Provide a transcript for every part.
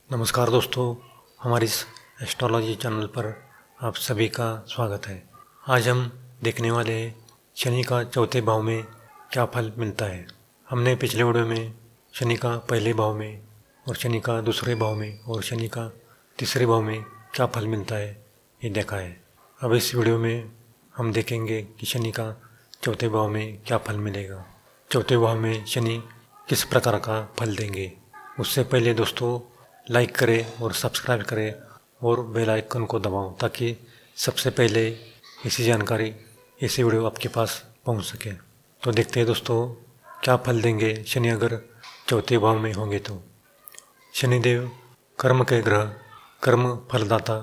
नमस्कार दोस्तों, हमारी इस एस्ट्रोलॉजी चैनल पर आप सभी का स्वागत है। आज हम देखने वाले हैं शनि का चौथे भाव में क्या फल मिलता है। हमने पिछले वीडियो में शनि का पहले भाव में और शनि का दूसरे भाव में और शनि का तीसरे भाव में क्या फल मिलता है ये देखा है। अब इस वीडियो में हम देखेंगे कि शनि का चौथे भाव में क्या फल मिलेगा, चौथे भाव में शनि किस प्रकार का फल देंगे। उससे पहले दोस्तों लाइक करें और सब्सक्राइब करें और बेल आइकन को दबाओ ताकि सबसे पहले ऐसी जानकारी, ऐसी वीडियो आपके पास पहुंच सके। तो देखते हैं दोस्तों क्या फल देंगे शनि अगर चौथे भाव में होंगे तो। शनिदेव कर्म के ग्रह, कर्म फलदाता,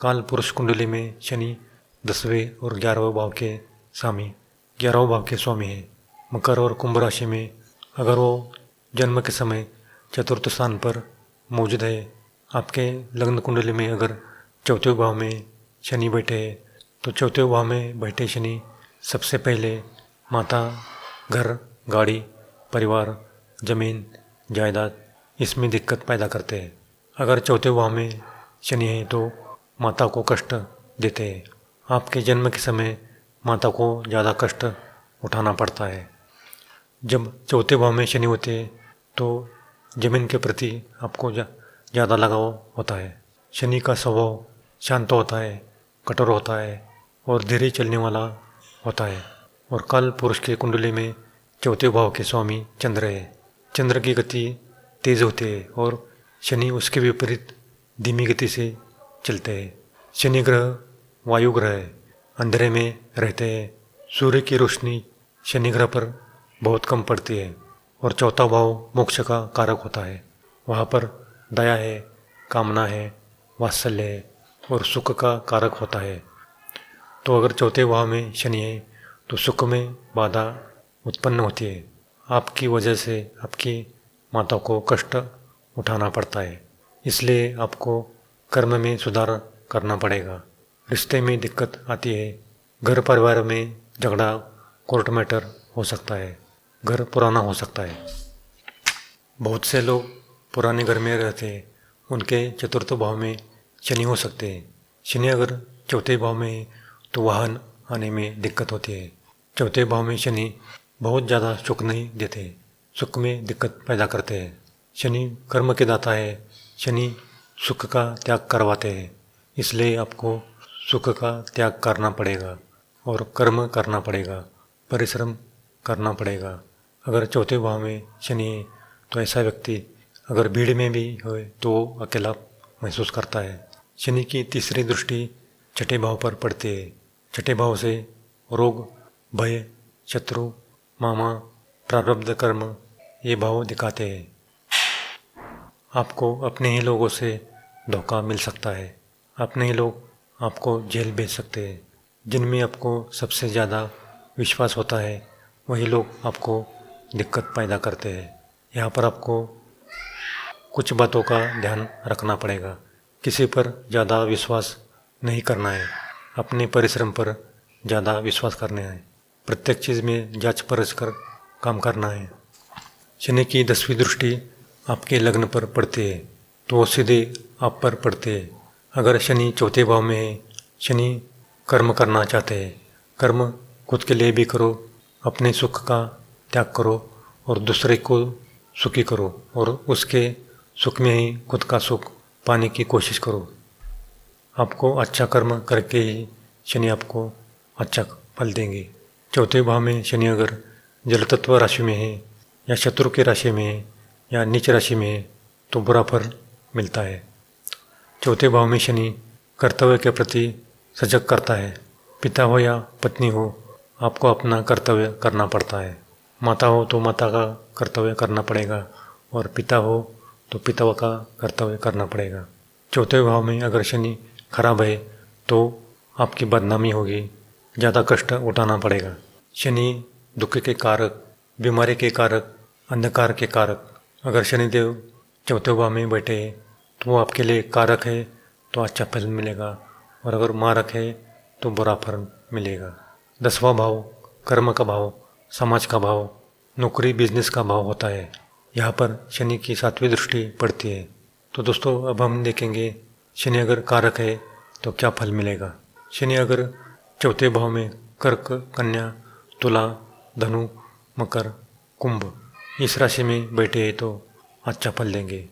काल पुरुष कुंडली में शनि 10वें और 11वें भाव के स्वामी, 11वें भाव के स्वामी हैं। मकर और कुंभ राशि में अगर वो जन्म के समय चतुर्थ स्थान पर मौजूद है, आपके लग्न कुंडली में अगर चौथे भाव में शनि बैठे हैं तो चौथे भाव में बैठे शनि सबसे पहले माता, घर, गाड़ी, परिवार, जमीन, जायदाद इसमें दिक्कत पैदा करते हैं। अगर चौथे भाव में शनि है तो माता को कष्ट देते हैं। आपके जन्म के समय माता को ज़्यादा कष्ट उठाना पड़ता है। जब चौथे भाव में शनि होते हैं तो जमीन के प्रति आपको ज़्यादा लगाव होता है। शनि का स्वभाव शांत होता है, कठोर होता है और धीरे चलने वाला होता है। और काल पुरुष के कुंडली में चौथे भाव के स्वामी चंद्र है। चंद्र की गति तेज होती है और शनि उसके विपरीत धीमी गति से चलते हैं। शनि ग्रह वायु ग्रह है, अंधेरे में रहते हैं। सूर्य की रोशनी शनि ग्रह पर बहुत कम पड़ती है और चौथा भाव मोक्ष का कारक होता है। वहाँ पर दया है, कामना है, वात्सल्य है और सुख का कारक होता है। तो अगर चौथे भाव में शनि है तो सुख में बाधा उत्पन्न होती है। आपकी वजह से आपकी माता को कष्ट उठाना पड़ता है, इसलिए आपको कर्म में सुधार करना पड़ेगा। रिश्ते में दिक्कत आती है, घर परिवार में झगड़ा, कोर्ट मैटर हो सकता है, घर पुराना हो सकता है। बहुत से लोग पुराने घर में रहते हैं, उनके चतुर्थ भाव में शनि हो सकते हैं। शनि अगर चौथे भाव में है तो वाहन आने में दिक्कत होती है। चौथे भाव में शनि बहुत ज़्यादा सुख नहीं देते, सुख में दिक्कत पैदा करते हैं। शनि कर्म के दाता है, शनि सुख का त्याग करवाते हैं, इसलिए आपको सुख का त्याग करना पड़ेगा और कर्म करना पड़ेगा, परिश्रम करना पड़ेगा। अगर चौथे भाव में शनि है तो ऐसा व्यक्ति अगर भीड़ में भी हो तो अकेला महसूस करता है। शनि की तीसरी दृष्टि छठे भाव पर पड़ती है। छठे भाव से रोग, भय, शत्रु, मामा, प्रारब्ध कर्म ये भाव दिखाते हैं। आपको अपने ही लोगों से धोखा मिल सकता है, अपने ही लोग आपको जेल भेज सकते हैं। जिनमें आपको सबसे ज़्यादा विश्वास होता है वही लोग आपको दिक्कत पैदा करते हैं। यहाँ पर आपको कुछ बातों का ध्यान रखना पड़ेगा। किसी पर ज़्यादा विश्वास नहीं करना है, अपने परिश्रम पर ज़्यादा विश्वास करना है, प्रत्येक चीज़ में जांच परख कर काम करना है। शनि की 10वीं दृष्टि आपके लग्न पर पड़ती है तो वो सीधे आप पर पड़ते है। अगर शनि चौथे भाव में है, शनि कर्म करना चाहते हैं। कर्म खुद के लिए भी करो, अपने सुख का त्याग करो और दूसरे को सुखी करो और उसके सुख में ही खुद का सुख पाने की कोशिश करो। आपको अच्छा कर्म करके ही शनि आपको अच्छा फल देंगे। चौथे भाव में शनि अगर जल तत्व राशि में है या शत्रु की राशि में है या नीच राशि में है तो बुरा फल मिलता है। चौथे भाव में शनि कर्तव्य के प्रति सजग करता है। पिता हो या पत्नी हो, आपको अपना कर्तव्य करना पड़ता है। माता हो तो माता का कर्तव्य करना पड़ेगा और पिता हो तो पिता का कर्तव्य करना पड़ेगा। चौथे भाव में अगर शनि खराब है तो आपकी बदनामी होगी, ज़्यादा कष्ट उठाना पड़ेगा। शनि दुख के कारक, बीमारी के कारक, अंधकार के कारक। अगर शनिदेव चौथे भाव में बैठे तो वो आपके लिए कारक है तो अच्छा फल मिलेगा और अगर मारक है तो बुरा फल मिलेगा। 10वां भाव कर्म का भाव, समाज का भाव, नौकरी बिजनेस का भाव होता है। यहाँ पर शनि की 7वीं दृष्टि पड़ती है। तो दोस्तों अब हम देखेंगे शनि अगर कारक है तो क्या फल मिलेगा। शनि अगर चौथे भाव में कर्क, कन्या, तुला, धनु, मकर, कुंभ इस राशि में बैठे हैं तो अच्छा फल देंगे।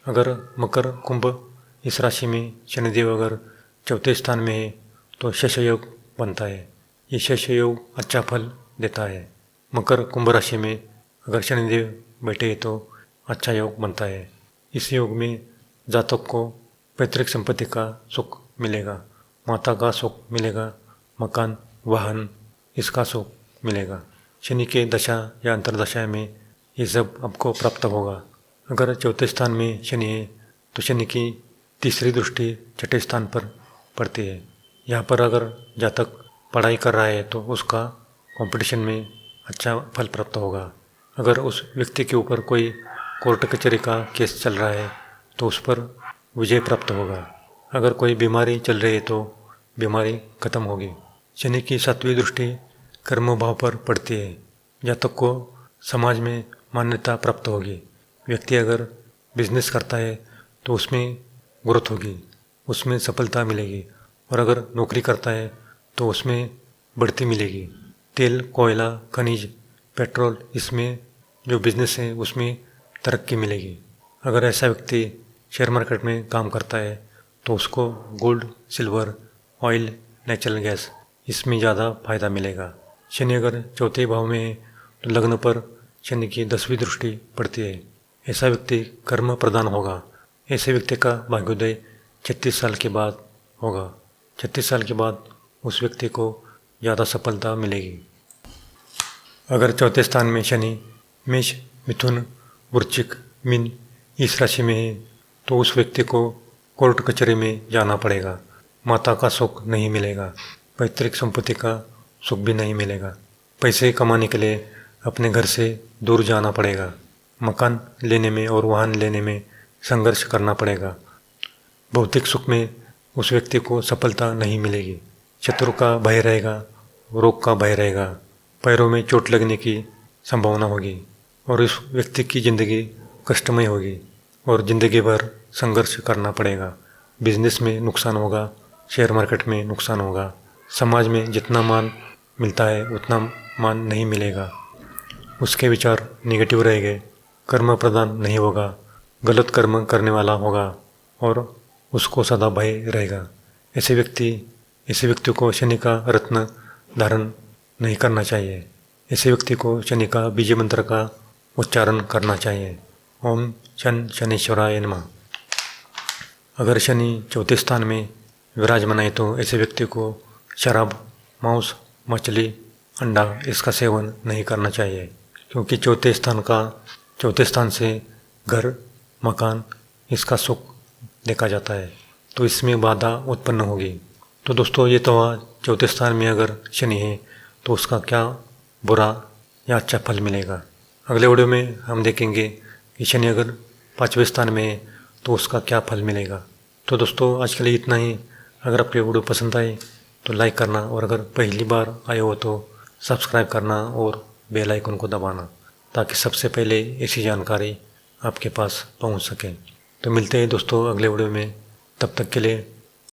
अगर मकर, कुंभ इस राशि में शनिदेव अगर चौथे स्थान में है तो शस्य योग बनता है। ये शस्य योग अच्छा फल देता है। मकर कुंभ राशि में अगर शनिदेव बैठे हैं तो अच्छा योग बनता है। इस योग में जातक को पैतृक संपत्ति का सुख मिलेगा, माता का सुख मिलेगा, मकान, वाहन इसका सुख मिलेगा। शनि के दशा या अंतर्दशा में ये सब आपको प्राप्त होगा। अगर चौथे स्थान में शनि है तो शनि की तीसरी दृष्टि छठे स्थान पर पड़ती है। यहाँ पर अगर जातक पढ़ाई कर रहा है तो उसका कंपटीशन में अच्छा फल प्राप्त होगा। अगर उस व्यक्ति के ऊपर कोई कोर्ट कचहरी का केस चल रहा है तो उस पर विजय प्राप्त होगा। अगर कोई बीमारी चल रही है तो बीमारी खत्म होगी। शनि की सातवीं दृष्टि कर्म भाव पर पड़ती है। जातक को समाज में मान्यता प्राप्त होगी। व्यक्ति अगर बिजनेस करता है तो उसमें ग्रोथ होगी, उसमें सफलता मिलेगी। और अगर नौकरी करता है तो उसमें बढ़ती मिलेगी। तेल, कोयला, खनिज, पेट्रोल इसमें जो बिजनेस है उसमें तरक्की मिलेगी। अगर ऐसा व्यक्ति शेयर मार्केट में काम करता है तो उसको gold, silver, oil, natural gas इसमें ज़्यादा फायदा मिलेगा। शनि अगर चौथे भाव में है तो लग्न पर शनि की 10वीं दृष्टि पड़ती है। ऐसा व्यक्ति कर्म प्रधान होगा। ऐसे व्यक्ति का भाग्योदय 36 साल के बाद होगा। 36 साल के बाद उस व्यक्ति को ज़्यादा सफलता मिलेगी। अगर चौथे स्थान में शनि मेष, मिथुन, वृश्चिक, मीन इस राशि में है तो उस व्यक्ति को कोर्ट कचहरी में जाना पड़ेगा। माता का सुख नहीं मिलेगा, पैतृक संपत्ति का सुख भी नहीं मिलेगा। पैसे कमाने के लिए अपने घर से दूर जाना पड़ेगा। मकान लेने में और वाहन लेने में संघर्ष करना पड़ेगा। भौतिक सुख में उस व्यक्ति को सफलता नहीं मिलेगी। शत्रु का भय रहेगा, रोग का भय रहेगा, पैरों में चोट लगने की संभावना होगी और इस व्यक्ति की ज़िंदगी कष्टमय होगी और ज़िंदगी भर संघर्ष करना पड़ेगा। बिजनेस में नुकसान होगा, शेयर मार्केट में नुकसान होगा। समाज में जितना मान मिलता है उतना मान नहीं मिलेगा। उसके विचार नेगेटिव रहेंगे, कर्म प्रदान नहीं होगा, गलत कर्म करने वाला होगा और उसको सदा भय रहेगा। ऐसे व्यक्ति को शनि का रत्न धारण नहीं करना चाहिए। ऐसे व्यक्ति को शनि का बीज मंत्र का उच्चारण करना चाहिए। ओम शन शनीश्वराय नमः। अगर शनि चौथे स्थान में विराजमान है तो ऐसे व्यक्ति को शराब, मांस, मछली, अंडा इसका सेवन नहीं करना चाहिए, क्योंकि चौथे स्थान से घर, मकान इसका सुख देखा जाता है तो इसमें बाधा उत्पन्न होगी। तो दोस्तों ये तो चौथे स्थान में अगर शनि है तो उसका क्या बुरा या अच्छा फल मिलेगा। अगले वीडियो में हम देखेंगे कि शनि अगर 5वें स्थान में है तो उसका क्या फल मिलेगा। तो दोस्तों आज के लिए इतना ही। अगर आपको वीडियो पसंद आए तो लाइक करना और अगर पहली बार आए हो तो सब्सक्राइब करना और बेल आइकन को दबाना, ताकि सबसे पहले ऐसी जानकारी आपके पास पहुंच सके। तो मिलते हैं दोस्तों अगले वीडियो में। तब तक के लिए